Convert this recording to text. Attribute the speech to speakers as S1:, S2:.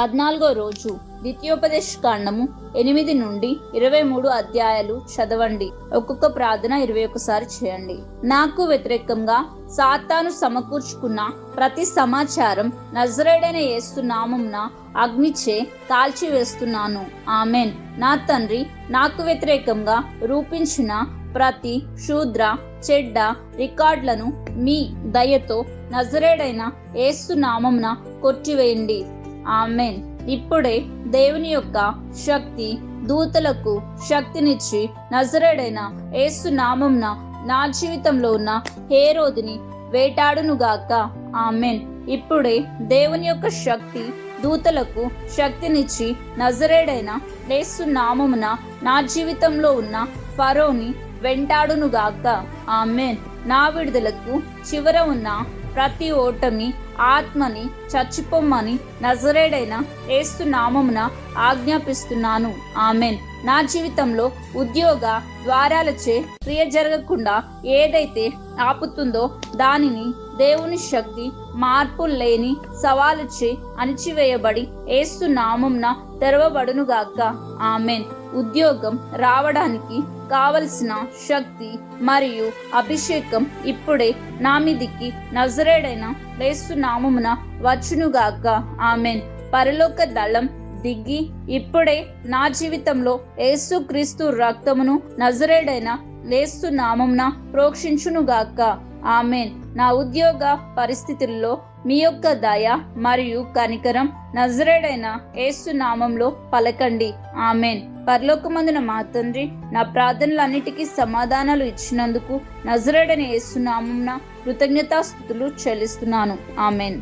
S1: 14వ రోజు ద్వితీయోపదేశ కాండము 8 నుండి 23 అధ్యాయాలు చదవండి. ఒక్కొక్క ప్రార్థన 21 సారి చేయండి. నాకు వ్యతిరేకంగా సాతాను సమకూర్చుకున్న ప్రతి సమాచారం నజరేయుడైన యేసు నామమున అగ్నిచే కాల్చివేస్తున్నాను. ఆమెన్. నా తండ్రి, నాకు వ్యతిరేకంగా రూపించిన ప్రతి శూద్ర చెడ్డ రికార్డులను మీ దయతో నజరేయుడైన యేసు నామమున కొట్టివేయండి. ఆమెన్. ఇప్పుడే దేవుని యొక్క శక్తి దూతలకు శక్తినిచ్చి నజరేయుడైన యేసు నామమున నా జీవితంలో ఉన్న హేరోదుని వేటాడునుగాక. ఆమెన్. ఇప్పుడే దేవుని యొక్క శక్తి దూతలకు శక్తినిచ్చి నజరేయుడైన యేసు నామమున నా జీవితంలో ఉన్న ఫరోని వెంటాడునుగాక. ఆమెన్. నా విడుదలకు చివర ఉన్న ప్రతి ఓటమి ఆత్మని చచ్చిపోమ్మని నజరేయుడైన యేసు నామమున ఆజ్ఞాపిస్తున్నాను. ఆమెన్. నా జీవితంలో ఉద్యోగ ద్వారాలచే క్రియ జరగకుండా ఏదైతే ఆపుతుందో దానిని దేవుని శక్తి మార్పు లేని సవాలుచే అణిచివేయబడి యేసు నామమున తెరవబడునుగాక. ఆమెన్. ఉద్యోగం రావడానికి కావలసిన శక్తి మరియు అభిషేకం ఇప్పుడే నా మీదికి నజరేయుడైన యేసు నామమున వచ్చునుగాక. ఆమెన్. పరలోక దళం దిగి ఇప్పుడే నా జీవితంలో యేసు క్రీస్తు రక్తమును నజరేయుడైన యేసు నామమున ప్రోక్షించునుగాక. ఆమెన్. నా ఉద్యోగ పరిస్థితుల్లో మీ యొక్క దయ మరియు కనికరం నజరేయుడైన యేసు నామంలో పలకండి. ఆమెన్. పరలోకమందున మా తండ్రి, నా ప్రార్థనలన్నిటికీ సమాధానాలు ఇచ్చినందుకు నజరేయుడైన యేసు నామమున కృతజ్ఞతాస్తుతులు చెల్లిస్తున్నాను. ఆమెన్.